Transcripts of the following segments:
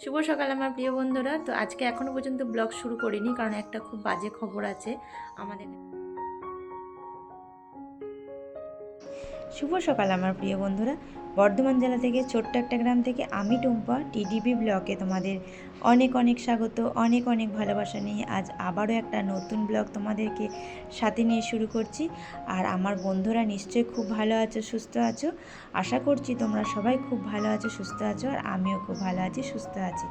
শুভ সকাল আমার প্রিয় বন্ধুরা। তো আজকে এখনো পর্যন্ত ব্লগ শুরু করিনি, কারণ একটা খুব বাজে খবর আছে আমাদের। শুভ সকাল আমার প্রিয় বন্ধুরা। বর্ধমান জেলা থেকে ছোট্ট একটা গ্রাম থেকে আমি টুম্পা টিডিপি ব্লগে তোমাদের অনেক অনেক স্বাগত, অনেক অনেক ভালোবাসা নিয়ে আজ আবারও একটা নতুন ব্লগ তোমাদেরকে সাথে নিয়ে শুরু করছি। আর আমার বন্ধুরা নিশ্চয়ই খুব ভালো আছো, সুস্থ আছো। আশা করছি তোমরা সবাই খুব ভালো আছো, সুস্থ আছো, আর আমিও খুব ভালো আছি, সুস্থ আছি।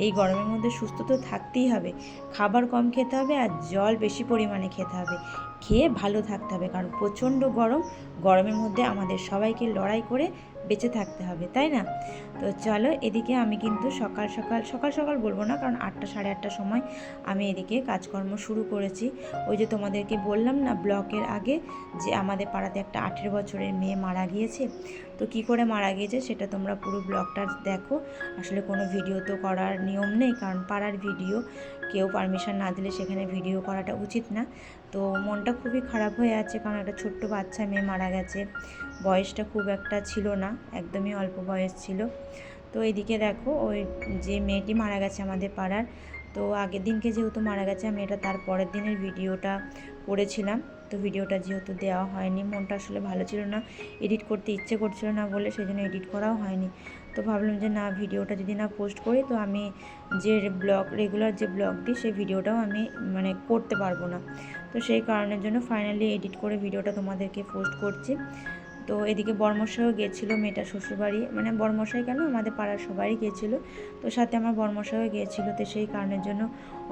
এই গরমের মধ্যে সুস্থ তো থাকতেই হবে, খাবার কম খেতে হবে আর জল বেশি পরিমাণে খেতে হবে, খেয়ে ভালো থাকতে হবে, কারণ প্রচণ্ড গরম। গরমের মধ্যে আমাদের সবাইকে লড়াই করে বেঁচে থাকতে হবে, তাই না? তো চলো, এদিকে আমি কিন্তু সকাল সকাল বলবো না, কারণ 8টা সাড়ে 8টার সময় আমি এদিকে কাজকর্ম শুরু করেছি। ওই যে তোমাদেরকে বললাম না ব্লকের আগে, যে আমাদের পাড়াতে একটা 18 বছরের মেয়ে মারা গিয়েছে। তো কি করে মারা গিয়েছে সেটা তোমরা পুরো ব্লগটা দেখো। আসলে কোনো ভিডিও তো করার নিয়ম নেই, কারণ পাড়ার ভিডিও, কেউ পারমিশন না দিলে সেখানে ভিডিও করাটা উচিত না। তো মনটা খুবই খারাপ হয়ে আছে, কারণ একটা ছোট্ট বাচ্চা মেয়ে মারা গেছে। বয়সটা খুব একটা ছিল না, একদমই অল্প বয়স ছিল। তো এইদিকে দেখো, ওই যে মেয়েটি মারা গেছে আমাদের পাড়ার, তো আগের দিনকে যেহেতু মারা গেছে, আমি এটা তার পরের দিনের ভিডিওটা করেছিলাম। তো ভিডিওটা যেহেতু দেওয়া হয়নি, মনটা আসলে ভালো ছিল না, এডিট করতে ইচ্ছে করছিল না বলে সেজন্য এডিট করাও হয়নি। তো ভাবলাম যে না, ভিডিওটা যদি না পোস্ট করি তো আমি যে ব্লগ রেগুলার যে ব্লগ দিই সেই ভিডিওটাও আমি করতে পারবো না। তো সেই কারণের জন্য ফাইনালি এডিট করে ভিডিওটা তোমাদেরকে পোস্ট করছি। তো এদিকে বর্মশাইও গিয়েছিলো মেয়েটার শ্বশুরবাড়ি, বর্মশাই কেন, আমাদের পাড়ার সবাই গিয়েছিলো। তো সাথে আমার বর্মশাইও গিয়েছিলো। তো সেই কারণের জন্য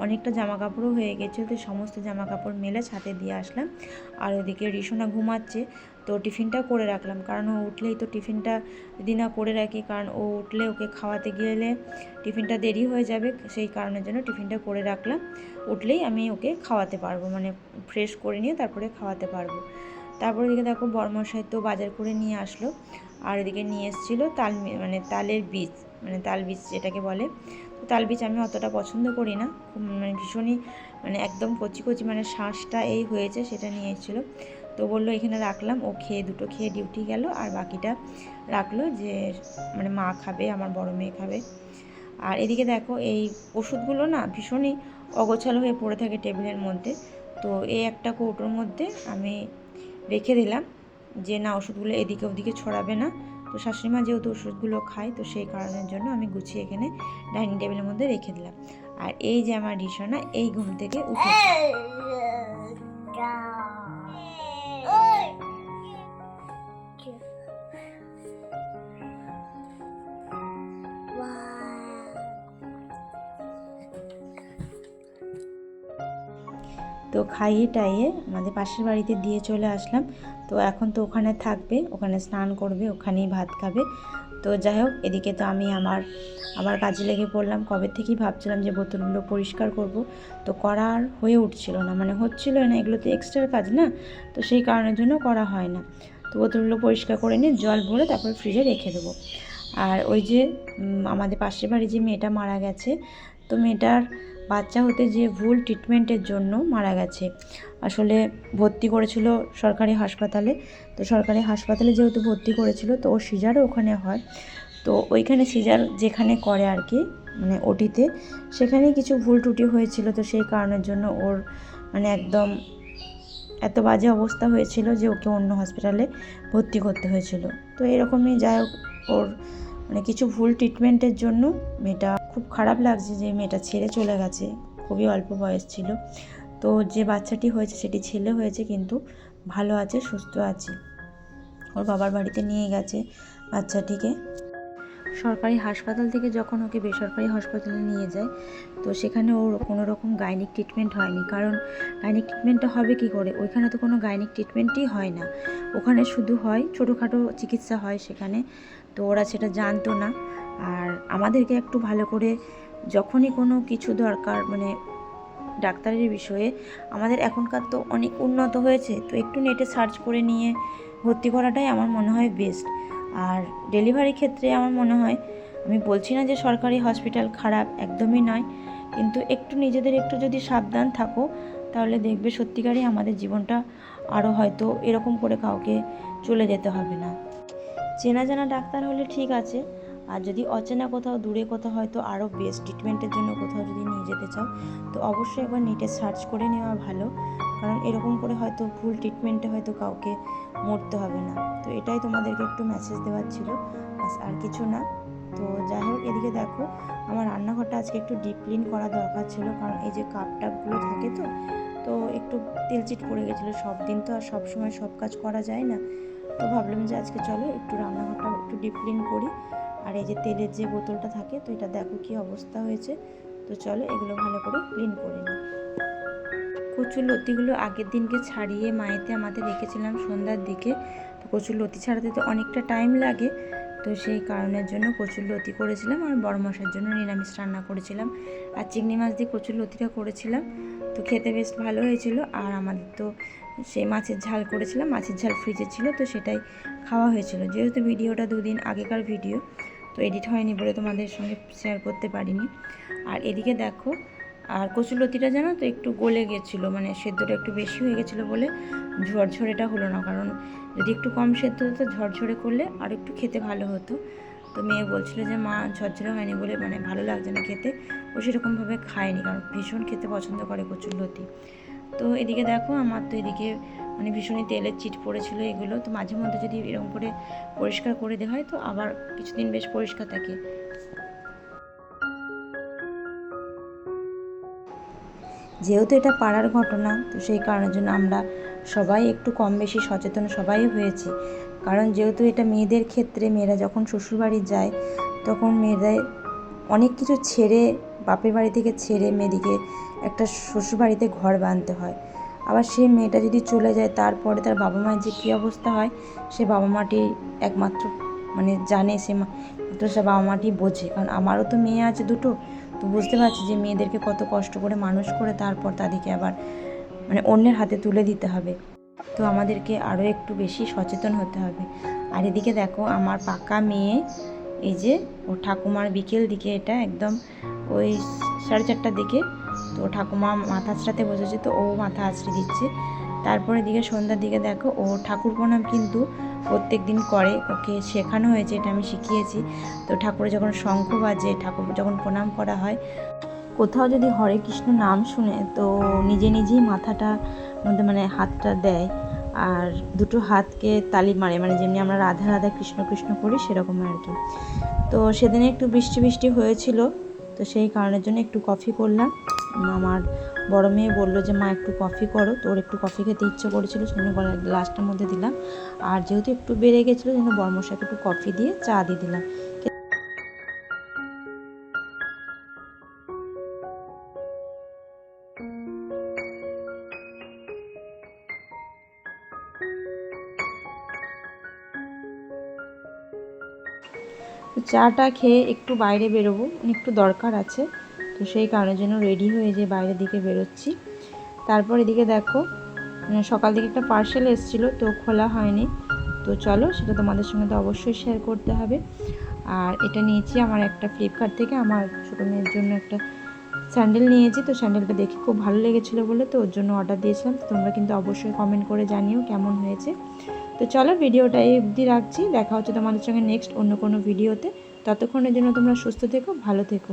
অনেকটা জামা কাপড়ও হয়ে গেছিলো। তো সমস্ত জামা কাপড় মেলে ছাদে দিয়ে আসলাম। আর ওদিকে রিসোনা ঘুমাচ্ছে, তো টিফিনটাও করে রাখলাম, কারণ ও উঠলেই তো টিফিনটা যদি না করে রাখি, কারণ ও উঠলে ওকে খাওয়াতে গেলে টিফিনটা দেরি হয়ে যাবে। সেই কারণের জন্য টিফিনটা করে রাখলাম, উঠলেই আমি ওকে খাওয়াতে পারবো, ফ্রেশ করে নিয়ে তারপরে খাওয়াতে পারবো। তারপর এদিকে দেখো বর্মশাই তো বাজার করে নিয়ে আসলো, আর এদিকে নিয়ে এসেছিলো তালের বীজ, তাল বীজ যেটাকে বলে। তো তাল বীজ আমি অতটা পছন্দ করি না, খুব ভীষণই একদম কচি কচি, শ্বাসটা এই হয়েছে, সেটা নিয়ে এসেছিলো। তো বললো এখানে রাখলাম, ও খেয়ে দুটো খেয়ে ডিউটি গেল, আর বাকিটা রাখলো যে মা খাবে, আমার বড় মেয়ে খাবে। আর এদিকে দেখো এই ওষুধগুলো না ভীষণই অগোছালো হয়ে পড়ে থাকে টেবিলের মধ্যে। তো এই একটা কৌটোর মধ্যে আমি রেখে দিলাম, যে না ওষুধগুলো এদিকে ওদিকে ছড়াবে না। তো শাশুড়িমা যেহেতু ওষুধগুলো খায়, তো সেই কারণের জন্য আমি গুছিয়ে এখানে ডাইনিং টেবিলের মধ্যে রেখে দিলাম। আর এই যে আমার রিসোনা, এই ঘুম থেকে উঠেছে। তো খাইয়ে টাইয়ে আমাদের পাশের বাড়িতে দিয়ে চলে আসলাম। তো এখন তো ওখানে থাকবে, ওখানে স্নান করবে, ওখানেই ভাত খাবে। তো যাই হোক, এদিকে তো আমি আমার কাজে লেগে পড়লাম। কবে থেকেই ভাবছিলাম যে বোতলগুলো পরিষ্কার করব, তো করার হয়ে উঠছিল না, হচ্ছিল না, এগুলো তো এক্সট্রার কাজ না, তো সেই কারণের জন্য করা হয় না। তো বোতলগুলো পরিষ্কার করে নিয়ে জল ভরে তারপর ফ্রিজে রেখে দেবো। আর ওই যে আমাদের পাশের বাড়ি যে মেয়েটা মারা গেছে, তো মেয়েটার বাচ্চা হতে যে ভুল ট্রিটমেন্টের জন্য মারা গেছে। আসলে ভর্তি করেছিল সরকারি হাসপাতালে। তো সরকারি হাসপাতালে যেহেতু ভর্তি করেছিল, তো ওর সিজারও ওখানে হয়। তো ওইখানে সিজার যেখানে করে আর কি, ওটিতে, সেখানে কিছু ভুল ত্রুটি হয়েছিল। তো সেই কারণের জন্য ওর একদম এত বাজে অবস্থা হয়েছিল যে ওকে অন্য হসপিটালে ভর্তি করতে হয়েছিল। তো এরকমই, যাই হোক, ওর কিছু ভুল ট্রিটমেন্টের জন্য মেয়েটা, খুব খারাপ লাগছে যে মেয়েটা ছেড়ে চলে গেছে, খুবই অল্প বয়স ছিল। তো যে বাচ্চাটি হয়েছে সেটি ছেলে হয়েছে, কিন্তু ভালো আছে, সুস্থ আছে। ওর বাবার বাড়িতে নিয়ে গেছে বাচ্চাটিকে। সরকারি হাসপাতাল থেকে যখন ওকে বেসরকারি হাসপাতালে নিয়ে যায়, তো সেখানে ওর কোনো রকম গাইনিক ট্রিটমেন্ট হয়নি। কারণ গাইনিক ট্রিটমেন্টটা হবে কি করে, ওইখানে তো কোনো গাইনিক ট্রিটমেন্টই হয় না, ওখানে শুধু হয় ছোটোখাটো চিকিৎসা হয় সেখানে। তো ওরা সেটা জানতো না। আর আমাদেরকে একটু ভালো করে, যখনই কোনো কিছু দরকার ডাক্তারের বিষয়ে, আমাদের এখনকার তো অনেক উন্নত হয়েছে, তো একটু নেটে সার্চ করে নিয়ে ভর্তি করাটাই আমার মনে হয় বেস্ট। আর ডেলিভারির ক্ষেত্রে আমার মনে হয়, আমি বলছি না যে সরকারি হসপিটাল খারাপ, একদমই নয়, কিন্তু একটু নিজেদের একটু যদি সাবধান থাকো, তাহলে দেখবে সত্যিকারই আমাদের জীবনটা আরও হয়তো এরকম করে কাউকে চলে যেতে হবে না। চেনা জানা ডাক্তার হলে ঠিক আছে, আর যদি অচেনা কোথাও দূরে কোথাও হয়তো আরও বেস্ট ট্রিটমেন্টের জন্য কোথাও যদি নিয়ে যেতে চাও তো অবশ্যই একবার নেটে সার্চ করে নেওয়া ভালো, কারণ এরকম করে হয়তো ভুল ট্রিটমেন্টে হয়তো কাউকে মরতে হবে না। তো এটাই তোমাদেরকে একটু মেসেজ দেওয়ার ছিল, আর কিছু না। তো যাই হোক, এদিকে দেখো আমার রান্নাঘরটা আজকে একটু ডিপ ক্লিন করা দরকার ছিল, কারণ এই যে কাপ টাপগুলো থাকে তো একটু তেলচিট পড়ে গেছিলো। সব দিন তো আর সব সময় সব কাজ করা যায় না, তো ভাবলাম যে আজকে চলো একটু রান্নাঘরটা একটু ডিপ ক্লিন করি। আর এই যে তেলের যে বোতলটা থাকে তো এটা দেখো কি অবস্থা হয়েছে, তো চলো এগুলো ভালো করে ক্লিন করে নিই। কচুর লতিগুলো আগের দিনকে ছাড়িয়ে মায়েতে আমাদের রেখেছিলাম সন্ধ্যার দিকে। তো কচুর লতি ছাড়াতে তো অনেকটা টাইম লাগে, তো সেই কারণের জন্য কচুর লতি করেছিলাম আর বড় মশার জন্য নিরামিষ রান্না করেছিলাম। আর চিংড়ি মাছ দিয়ে কচুর লতিটা করেছিলাম, তো খেতে বেশ ভালো হয়েছিল। আর আমাদের তো সেই মাছের ঝাল করেছিলাম, মাছের ঝাল ফ্রিজে ছিল, তো সেটাই খাওয়া হয়েছিল। যেহেতু ভিডিওটা 2 দিন আগেকার ভিডিও, তো এডিট হয়নি বলে তোমাদের সঙ্গে শেয়ার করতে পারিনি। আর এদিকে দেখো, আর কচুলতিটা জানো তো একটু গলে গেছিলো, মানে সেদ্ধটা একটু বেশি হয়ে গেছিলো বলে ঝরঝরেটা হলো না। কারণ যদি একটু কম সেদ্ধ হতো ঝরঝরে করলে আর একটু খেতে ভালো হতো। তো মেয়ে বলছিল যে মা ঝরঝরে হয়নি বলে মানে ভালো লাগছে না খেতে, ও সেরকমভাবে খায়নি, কারণ ভীষণ খেতে পছন্দ করে কচুলতি। তো এদিকে দেখো আমার তো এদিকে মানে ভীষণই তেলের চিট পড়েছিল এগুলো, তো মাঝে মধ্যে যদি এরকম করে পরিষ্কার করে দেওয়া হয় তো আবার কিছুদিন বেশ পরিষ্কার থাকে। যেহেতু এটা পাড়ার ঘটনা, তো সেই কারণের জন্য আমরা সবাই একটু কম বেশি সচেতন সবাই হয়েছি। কারণ যেহেতু এটা মেয়েদের ক্ষেত্রে, মেয়েরা যখন শ্বশুরবাড়ি যায় তখন মেয়েদের অনেক কিছু ছেড়ে, বাপের বাড়ি থেকে ছেড়ে মেয়েদিকে একটা শ্বশুরবাড়িতে ঘর বাঁধতে হয়। আবার সেই মেয়েটা যদি চলে যায় তারপরে তার বাবা মায়ের যে কী অবস্থা হয় সে বাবা মাটি একমাত্র মানে জানে, সে মাত্র সে বাবা মাটি বোঝে। কারণ আমারও তো মেয়ে আছে দুটো, তো বুঝতে পারছি যে মেয়েদেরকে কত কষ্ট করে মানুষ করে তারপর তাদেরকে আবার মানে অন্যের হাতে তুলে দিতে হবে। তো আমাদেরকে আরও একটু বেশি সচেতন হতে হবে। আর এদিকে দেখো আমার পাকা মেয়ে, এই যে ও ঠাকুমার বিকেল দিকে, এটা একদম ওই 4:30টার দিকে, তো ঠাকুমা মাথা আঁচড়াতে বসেছে, তো ও মাথা আঁচড়ে দিচ্ছে। তারপরে দিকে সন্ধ্যার দিকে দেখো ও ঠাকুর প্রণাম কিন্তু প্রত্যেক দিন করে, ওকে শেখানো হয়েছে, এটা আমি শিখিয়েছি। তো ঠাকুরের যখন শঙ্খ বাজে, ঠাকুর যখন প্রণাম করা হয়, কোথাও যদি হরে কৃষ্ণ নাম শুনে তো নিজে নিজেই মাথাটার মধ্যে মানে হাতটা দেয় আর দুটো হাতকে তালি মারে, মানে যেমনি আমরা রাধা রাধা কৃষ্ণ কৃষ্ণ করি সেরকম আর কি। তো সেদিনে একটু বৃষ্টি বৃষ্টি হয়েছিল, তো সেই কারণের জন্য একটু কফি করলাম। আমার বড় মেয়ে বললো যে মা একটু কফি করো, তো ওর একটু কফি খেতে ইচ্ছে করেছিল, সেজন্য গ্লাসটার মধ্যে দিলাম। আর যেহেতু একটু বেড়ে গেছিলো যেন বড়মশাইকে একটু কফি দিয়ে চা দিয়ে দিলাম। চাটা খেয়ে একটু বাইরে বেরোবো, একটু দরকার আছে, তো সেই কারণের জন্য রেডি হয়ে যে বাইরের দিকে বেরোচ্ছি। তারপর এদিকে দেখো সকাল দিকে একটা পার্সেল এসেছিলো, তো খোলা হয়নি, তো চলো সেটা তোমাদের সঙ্গে তো অবশ্যই শেয়ার করতে হবে। আর এটা নিয়েছি আমার একটা ফ্লিপকার্ট থেকে, আমার ছোটো মেয়ের জন্য একটা স্যান্ডেল নিয়েছি, তো স্যান্ডেলটা দেখে খুব ভালো লেগেছিলো বলে তো ওর জন্য অর্ডার দিয়েছিলাম। তো তোমরা কিন্তু অবশ্যই কমেন্ট করে জানিও কেমন হয়েছে। তো চলো ভিডিওটা এই অবধি রাখছি, দেখা হচ্ছে তোমাদের সঙ্গে নেক্সট অন্য কোনো ভিডিওতে। ততক্ষণের জন্য তোমরা সুস্থ থেকো, ভালো থেকো।